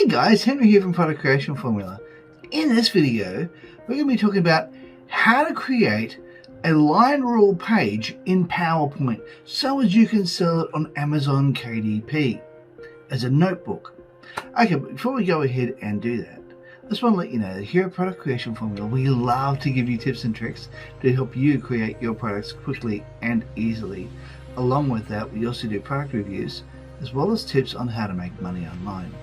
Hi guys, Henry here from Product Creation Formula. In this video, we're going to be talking about how to create a line rule page in PowerPoint so as you can sell it on Amazon KDP as a notebook. Okay, but before we go ahead and do that, I just want to let you know that here at Product Creation Formula, we love to give you tips and tricks to help you create your products quickly and easily. Along with that, we also do product reviews as well as tips on how to make money online.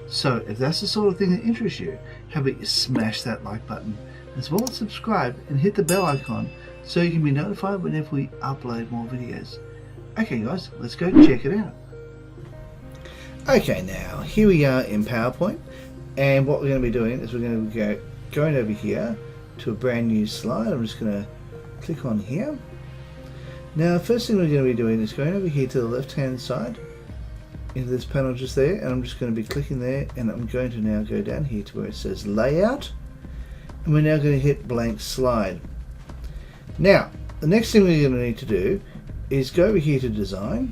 So if that's the sort of thing that interests you, how about you smash that like button as well as subscribe and hit the bell icon so you can be notified whenever we upload more videos. Okay guys, let's go check it out. Okay, now here we are in PowerPoint, and what we're going to be doing is we're going to be going over here to a brand new slide. I'm just going to click on here. Now first thing we're going to be doing is going over here to the left hand side into this panel just there, and I'm just going to be clicking there, and I'm going to now go down here to where it says layout, and we're now going to hit blank slide. Now the next thing we're going to need to do is go over here to design,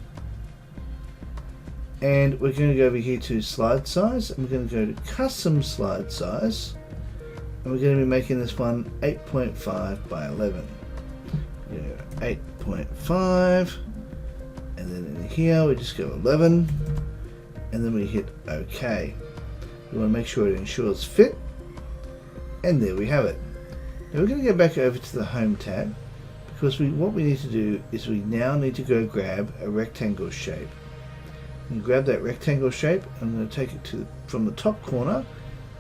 and we're going to go over here to slide size, and we're going to go to custom slide size, and we're going to be making this one 8.5 by 11. 8.5, and then in here we just go 11, and then we hit OK. We want to make sure it ensures fit, and there we have it. Now we're going to go back over to the Home tab, because what we need to do is we now need to go grab a rectangle shape. And grab that rectangle shape, I'm going to take it from the top corner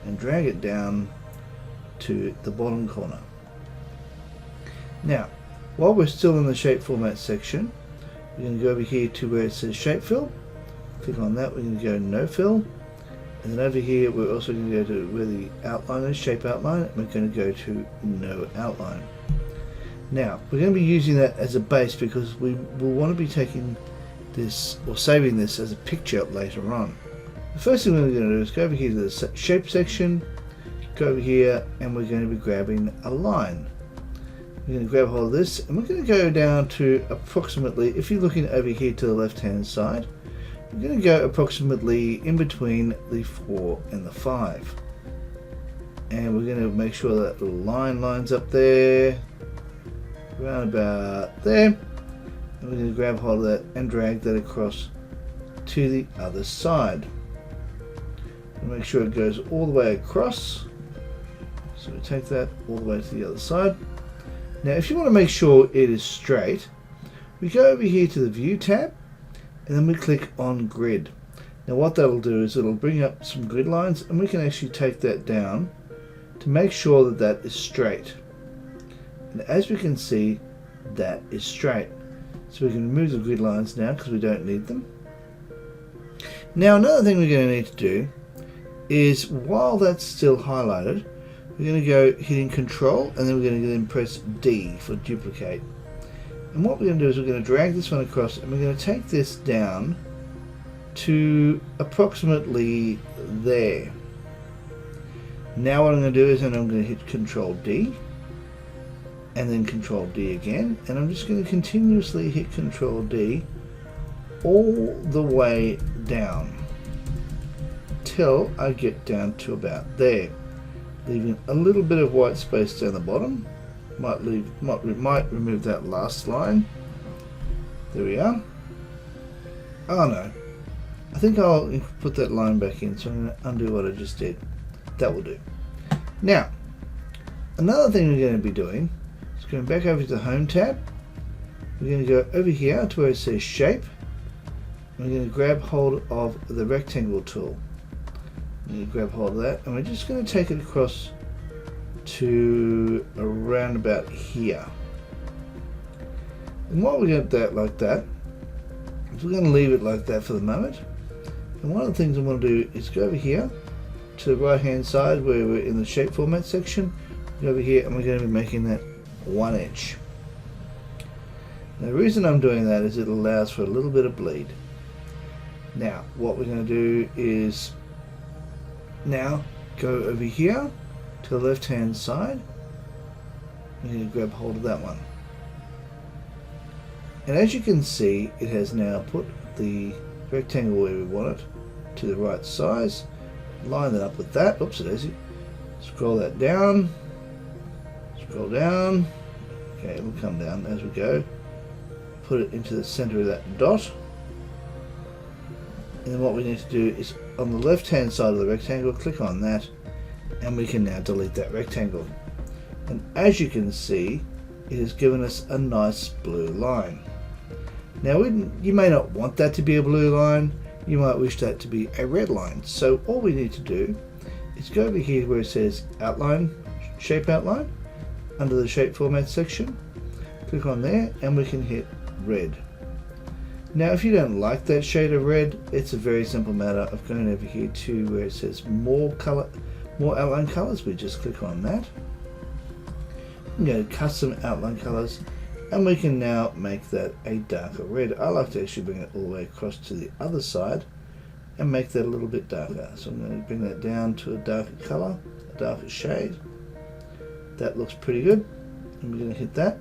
and drag it down to the bottom corner. Now while we're still in the shape format section, we're going to go over here to where it says shape fill, click on that, we're going to go no fill, and then over here we're also going to go to where the outline is, shape outline, and we're going to go to no outline. Now we're going to be using that as a base because we will want to be taking this or saving this as a picture later on. The first thing we're going to do is go over here to the shape section, go over here, and we're going to be grabbing a line. We're going to grab hold of this, and we're going to go down to approximately, if you're looking over here to the left hand side, we're going to go approximately in between the 4 and the 5, and we're going to make sure that the line lines up there, around about there, and we're going to grab hold of that and drag that across to the other side and make sure it goes all the way across. So we take that all the way to the other side. Now if you want to make sure it is straight, we go over here to the View tab, and then we click on Grid. Now what that'll do is it'll bring up some grid lines, and we can actually take that down to make sure that that is straight. And as we can see, that is straight. So we can remove the grid lines now because we don't need them. Now another thing we're going to need to do is, while that's still highlighted, we're going to go hitting Control, and then we're going to then press D for duplicate. And what we're going to do is we're going to drag this one across, and we're going to take this down to approximately there. Now what I'm going to do is I'm going to hit Control D, and then Control D again, and I'm just going to continuously hit Control D all the way down till I get down to about there, leaving a little bit of white space down the bottom. Might remove that last line. There we are. Oh no, I think I'll put that line back in, so I'm going to undo what I just did. That will do. Now another thing we're going to be doing is going back over to the Home tab. We're going to go over here to where it says shape. We're going to grab hold of the rectangle tool. We're going to grab hold of that, and we're just going to take it across to around about here. And while we get that like that, we're going to leave it like that for the moment. And one of the things I want to do is go over here to the right hand side where we're in the shape format section. Go over here, and we're going to be making that 1 inch. Now the reason I'm doing that is it allows for a little bit of bleed. Now what we're going to do is now go over here to the left hand side. We're going to grab hold of that one, and as you can see, it has now put the rectangle where we want it to the right size, line that up with that. Oops, it is. Scroll that down. Scroll down. Okay, we'll come down as we go. Put it into the center of that dot. And then what we need to do is on the left hand side of the rectangle, click on that, and we can now delete that rectangle. And as you can see, it has given us a nice blue line. Now you may not want that to be a blue line, you might wish that to be a red line. So all we need to do is go over here where it says outline, shape outline, under the shape format section, click on there, and we can hit red. Now if you don't like that shade of red, it's a very simple matter of going over here to where it says more outline colors. We just click on that. We can go to custom outline colors, and we can now make that a darker red. I like to actually bring it all the way across to the other side and make that a little bit darker. So I'm going to bring that down to a darker color, a darker shade. That looks pretty good, and we're going to hit that.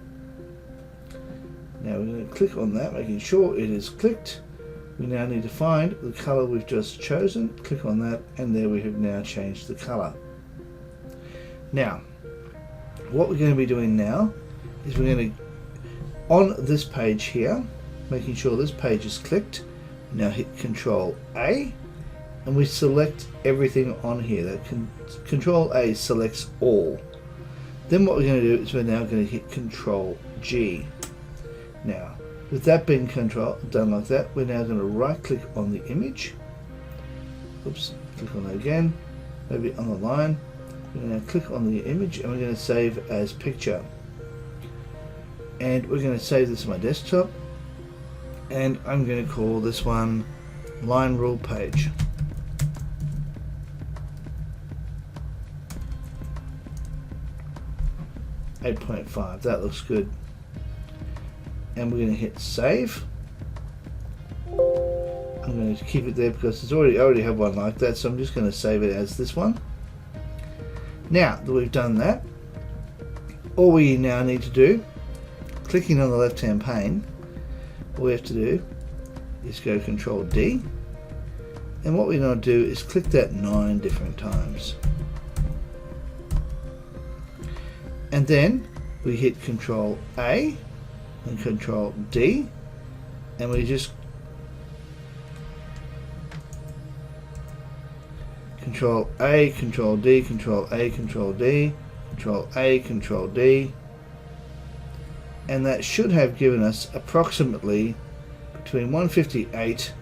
Now we're going to click on that, making sure it is clicked. We now need to find the color we've just chosen, click on that, and there we have now changed the color. Now what we're going to be doing now is we're going to, on this page here, making sure this page is clicked, now hit Control A, and we select everything on here. That Control A selects all. Then what we're going to do is we're now going to hit Control G. Now with that being done like that, we're now going to right click on the image. Oops, click on that again, maybe on the line. We're going to click on the image and we're going to save as picture. And we're going to save this on my desktop, and I'm going to call this one line rule page. .5, that looks good. And we're going to hit save. I'm going to keep it there because I already have one like that, so I'm just going to save it as this one. Now that we've done that, all we now need to do, clicking on the left hand pane, all we have to do is go Control D, and what we want to do is click that 9 different times, and then we hit Control A and Control D, and we just Control A, Control D, Control A, Control D, Control A, Control D, and that should have given us approximately between 158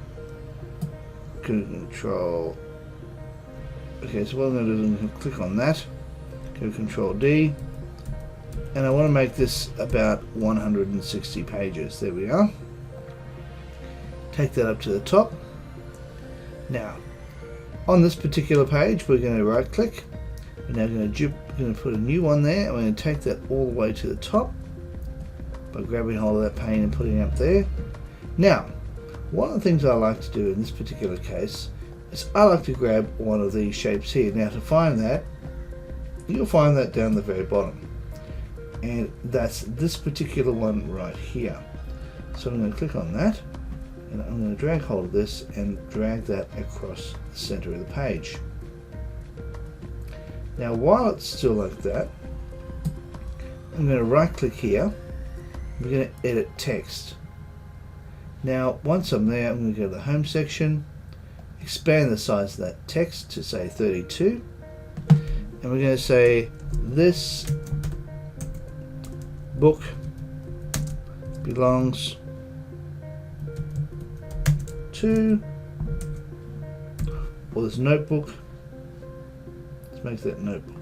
Control. Okay, so what I'm going to do is I'm going to click on that, go Control D, and I want to make this about 160 pages. There we are. Take that up to the top. Now on this particular page, we're going to right click. We're now going to put a new one there, and we're going to take that all the way to the top by grabbing hold of that pane and putting it up there. Now, one of the things I like to do in this particular case is I like to grab one of these shapes here. Now to find that, you'll find that down the very bottom, and that's this particular one right here. So I'm going to click on that, and I'm going to drag hold of this and drag that across the center of the page. Now while it's still like that, I'm going to right click here. We're going to edit text. Now once I'm there, I'm going to go to the home section, expand the size of that text to say 32, and we're going to say this book belongs to, or this notebook, let's make that notebook.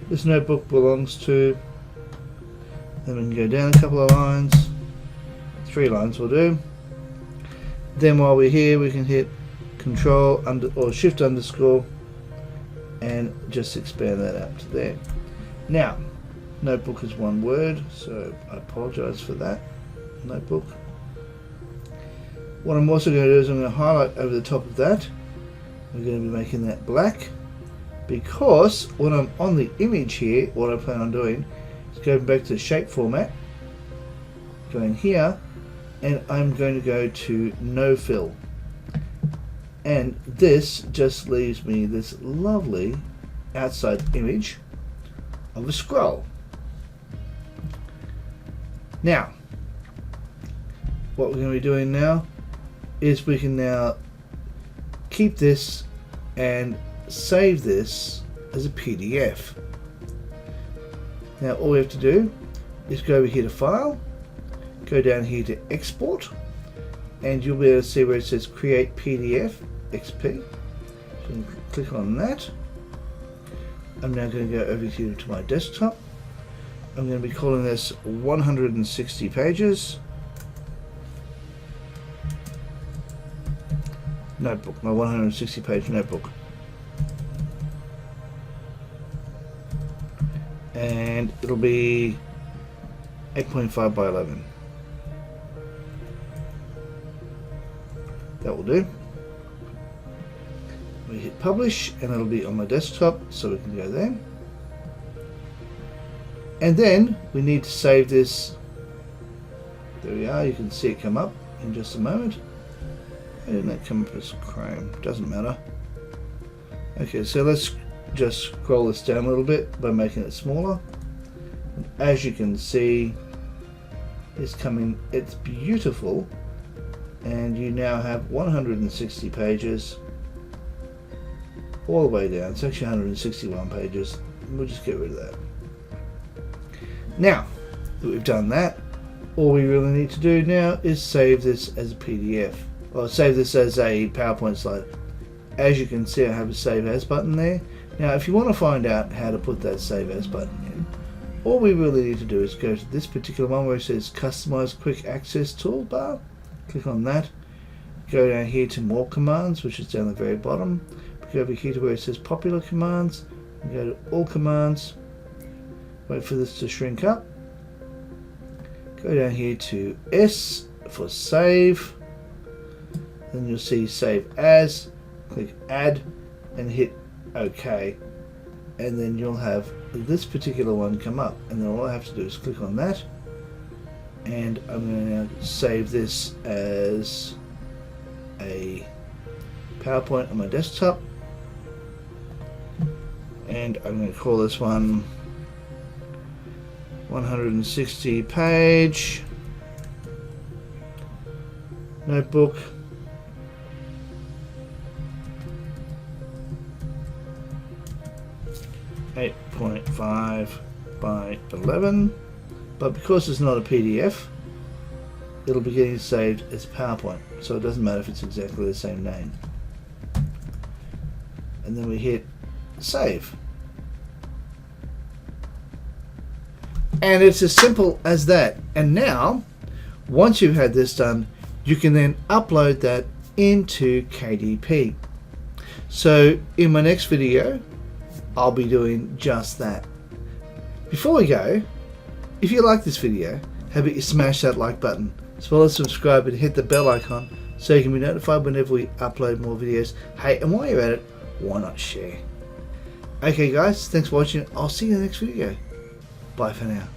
This notebook belongs to, then we can go down a couple of lines, 3 lines will do. Then while we're here, we can hit Control or Shift underscore and just expand that out to there. Now, notebook is one word, so I apologize for that. Notebook. What I'm also going to do is I'm going to highlight over the top of that. We're going to be making that black, because when I'm on the image here, what I plan on doing is going back to shape format, going here, and I'm going to go to no fill. And this just leaves me this lovely outside image of a scroll. Now, what we're going to be doing now is we can now keep this and save this as a PDF. Now all we have to do is go over here to File, go down here to Export, and you'll be able to see where it says Create PDF XP. So you can click on that. I'm now going to go over here to my desktop. I'm going to be calling this 160 pages. Notebook, my 160 page notebook. And it'll be 8.5 by 11. That will do. We hit publish and it'll be on my desktop, so we can go there. And then we need to save this. There we are, you can see it come up in just a moment. Why didn't that come up as Chrome? Doesn't matter. Okay, so let's just scroll this down a little bit by making it smaller. And as you can see, it's coming, it's beautiful, and you now have 160 pages all the way down. It's actually 161 pages. We'll just get rid of that. Now that we've done that, all we really need to do now is save this as a PDF, or save this as a PowerPoint slide. As you can see, I have a Save As button there. Now if you want to find out how to put that Save As button in, all we really need to do is go to this particular one where it says Customize Quick Access Toolbar. Click on that. Go down here to More Commands, which is down the very bottom. Go over here to where it says Popular Commands, and go to All Commands. Wait for this to shrink up. Go down here to S for Save. Then you'll see Save As. Click Add and hit OK. And then you'll have this particular one come up. And then all I have to do is click on that. And I'm going to now save this as a PowerPoint on my desktop. And I'm going to call this one 160 page notebook. .5 by 11, but because it's not a PDF, it'll be getting saved as PowerPoint, so it doesn't matter if it's exactly the same name. And then we hit Save. And it's as simple as that. And now, once you've had this done, you can then upload that into KDP. So in my next video, I'll be doing just that. Before we go, if you like this video, how about you smash that like button, as well as subscribe and hit the bell icon so you can be notified whenever we upload more videos. Hey, and while you're at it, why not share? Okay guys, thanks for watching. I'll see you in the next video. Bye for now.